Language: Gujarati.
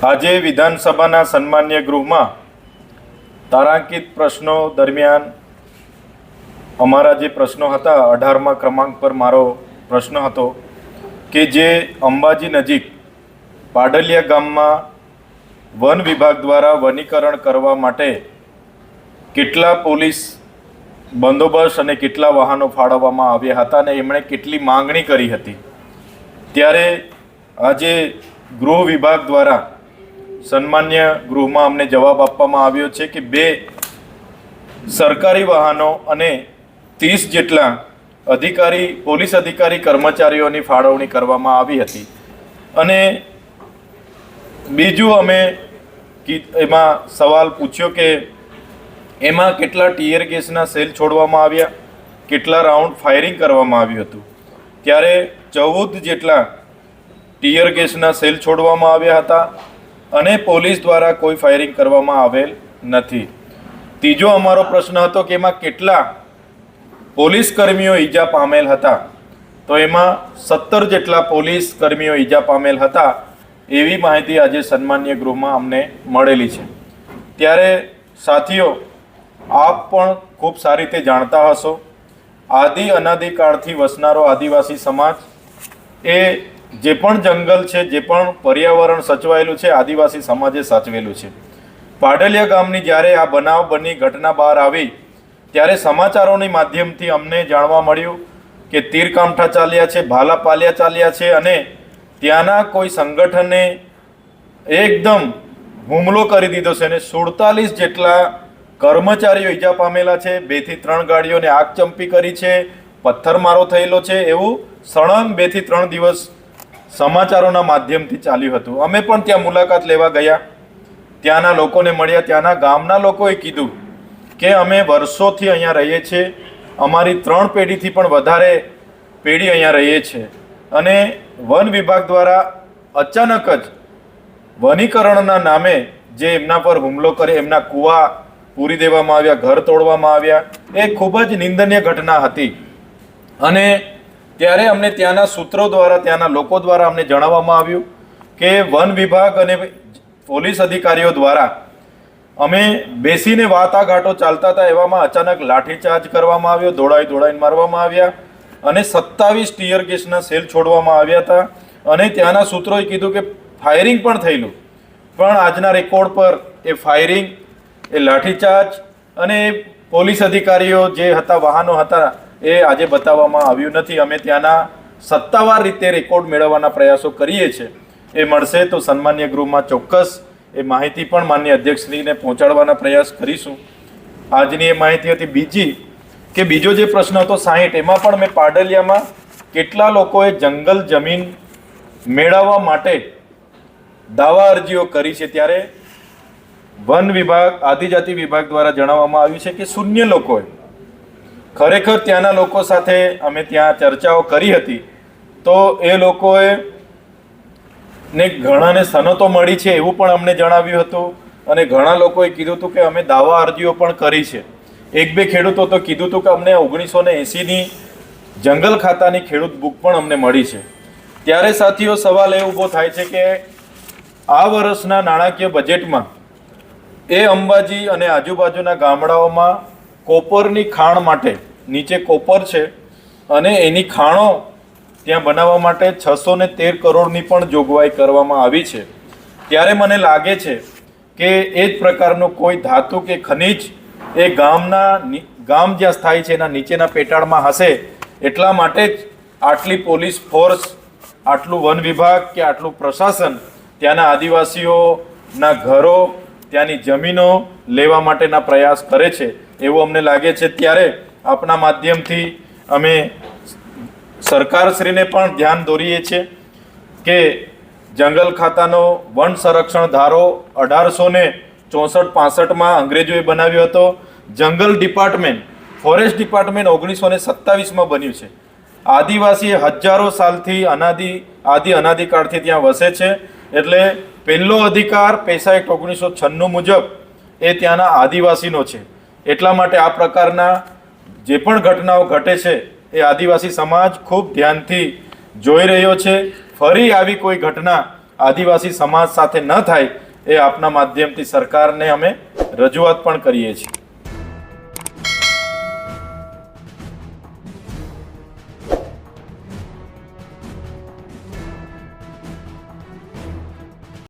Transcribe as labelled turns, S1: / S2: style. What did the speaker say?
S1: આજે વિધાનસભાના સન્માન્ય ગૃહમાં તારાંકિત પ્રશ્નો દરમિયાન અમારા જે પ્રશ્નો હતા 18મા ક્રમાંક પર મારો પ્રશ્ન હતો કે જે અંબાજી નજીક પાડલિયા ગામમાં વન વિભાગ દ્વારા વનીકરણ કરવા માટે કેટલા પોલીસ બંદોબસ્ત અને કેટલા વાહનો ફાળવવામાં આવ્યા હતા અને એમણે કેટલી માંગણી કરી હતી। ત્યારે આજે ગૃહ વિભાગ દ્વારા સન્માન્ય ગૃહમાં અમને જવાબ આપવામાં આવ્યો છે કે 2 સરકારી વાહનો અને 30 જેટલા પોલીસ અધિકારી કર્મચારીઓની ફાળવણી કરવામાં આવી હતી। અને બીજું અમે એમાં સવાલ પૂછ્યો કે એમાં કેટલા ટીયર ગેસના સેલ છોડવામાં આવ્યા, કેટલા રાઉન્ડ ફાયરિંગ કરવામાં આવ્યું હતું। ત્યારે 14 જેટલા ટીયર ગેસના સેલ છોડવામાં આવ્યા હતા અને પોલીસ દ્વારા કોઈ ફાયરિંગ કરવામાં આવેલ નથી। ત્રીજો અમારો પ્રશ્ન હતો કે એમાં કેટલા પોલીસ કર્મીઓ ઈજા પામેલ હતા, તો એમાં 17 જેટલા પોલીસ કર્મીઓ ઈજા પામેલ હતા એવી માહિતી આજે સન્માન્ય ગૃહમાં અમને મળેલી છે। ત્યારે સાથીઓ, આપ પણ ખૂબ સારી રીતે જાણતા હશો, અનાદિકાળથી વસનારો આદિવાસી સમાજ એ જે પણ જંગલ છે, જે પણ પર્યાવરણ સચવાયેલું છે, આદિવાસી સમાજે સાચવેલું છે। પાડલિયા ગામની જ્યારે આ બનાવ બની ઘટના બહાર આવી ત્યારે સમાચારોની માધ્યમથી અમને જાણવા મળ્યું કે તીરકામઠા ચાલ્યા છે, ભાલા પાલ્યા ચાલ્યા છે અને ત્યાંના કોઈ સંગઠને એકદમ હુમલો કરી દીધો છે અને 47 જેટલા કર્મચારીઓ ઈજા પામેલા છે। 2 થી 3 ગાડીઓને આગચંપી કરી છે, પથ્થરમારો થયેલો છે, એવું સળંગ 2 થી 3 દિવસ સમાચારોના માધ્યમથી ચાલ્યું હતું। અમે પણ ત્યાં મુલાકાત લેવા ગયા, ત્યાંના લોકોને મળ્યા। ત્યાંના ગામના લોકોએ કીધું કે અમે વર્ષોથી અહીંયા રહીએ છીએ, અમારી 3 પેઢીથી પણ વધારે પેઢી અહીંયા રહીએ છીએ અને વન વિભાગ દ્વારા અચાનક જ વનીકરણના નામે જે એમના પર હુમલો કરે, એમના કૂવા પૂરી દેવામાં આવ્યા, ઘર તોડવામાં આવ્યા, એ ખૂબ જ નિંદનીય ઘટના હતી। અને ત્યારે અમને ત્યાંના સૂત્રો દ્વારા, ત્યાંના લોકો દ્વારા અમને જણાવવામાં આવ્યું કે વન વિભાગ અને પોલીસ અધિકારીઓ દ્વારા અમે બેસીને વાટાઘાટો ચાલતા હતા એવામાં અચાનક લાઠીચાર્જ કરવામાં આવ્યો, દોડાઈને મારવામાં આવ્યા અને 27 ટીયર ગેસના સેલ છોડવામાં આવ્યા હતા। અને ત્યાંના સૂત્રોએ કીધું કે ફાયરિંગ પણ થયેલું, પણ આજના રેકોર્ડ પર એ ફાયરિંગ, એ લાઠીચાર્જ અને પોલીસ અધિકારીઓ જે હતા, વાહનો હતા, એ આજે બતાવવામાં આવ્યું નથી। અમે ત્યાંના સત્તાવાર રીતે રેકોર્ડ મેળવવાના પ્રયાસો કરીએ છીએ, એ મળશે તો સન્માન્ય ગૃહમાં ચોક્કસ એ માહિતી પણ માનનીય અધ્યક્ષશ્રીને પહોંચાડવાના પ્રયાસ કરીશું। આજની એ માહિતી હતી। બીજી કે બીજો જે પ્રશ્ન હતો 60, એમાં પણ મેં પાડલિયામાં કેટલા લોકોએ જંગલ જમીન મેળવવા માટે દાવા અરજીઓ કરી છે, ત્યારે વન વિભાગ, આદિજાતિ વિભાગ દ્વારા જણાવવામાં આવ્યું છે કે 0 લોકોએ। ખરેખર ત્યાંના લોકો સાથે અમે ત્યાં ચર્ચાઓ કરી હતી તો એ લોકોએ ને ઘણાને સનતો મળી છે એવું પણ અમને જણાવ્યું હતું અને ઘણા લોકોએ કીધું હતું કે અમે દાવા અરજીઓ પણ કરી છે। 1-2 ખેડૂતો તો કીધું હતું કે અમને 1980ની જંગલ ખાતાની ખેડૂત બુક પણ અમને મળી છે। ત્યારે સાથીઓ, સવાલ એ ઊભો થાય છે કે આ વર્ષના નાણાકીય બજેટમાં એ અંબાજી અને આજુબાજુના ગામડાઓમાં કોપરની ખાણ માટે, નીચે કોપર છે અને એની ખાણો ત્યાં બનાવવા માટે 613 કરોડની પણ જોગવાઈ કરવામાં આવી છે। ત્યારે મને લાગે છે કે એ જ પ્રકારનું કોઈ ધાતુ કે ખનિજ એ ગામ જ્યાં સ્થાયી છે એના નીચેના પેટાળમાં હશે, એટલા માટે જ આટલી પોલીસ ફોર્સ, આટલું વન વિભાગ કે આટલું પ્રશાસન ત્યાંના આદિવાસીઓના ઘરો, ત્યાંની જમીનો લેવા માટેના પ્રયાસ કરે છે એવું અમને લાગે છે। ત્યારે આપના માધ્યમથી અમે સરકારશ્રીને પણ ધ્યાન દોરીએ છીએ કે જંગલ ખાતાનો વન સંરક્ષણ ધારો 1864-65માં અંગ્રેજોએ બનાવ્યો હતો। જંગલ ડિપાર્ટમેન્ટ, ફોરેસ્ટ ડિપાર્ટમેન્ટ 1927માં બન્યું છે। આદિવાસી હજારો સાલથી અનાદિકાળથી ત્યાં વસે છે, એટલે પહેલો અધિકાર પૈસા એક્ટ 1996 મુજબ એ ત્યાંના આદિવાસીનો છે। એટલા માટે આ પ્રકારના જે પણ ઘટનાઓ ઘટે છે એ આદિવાસી સમાજ ખૂબ ધ્યાનથી જોઈ રહ્યો છે। ફરી આવી કોઈ ઘટના આદિવાસી સમાજ સાથે ન થાય એ આપના માધ્યમથી સરકારને અમે રજૂઆત પણ કરીએ છીએ.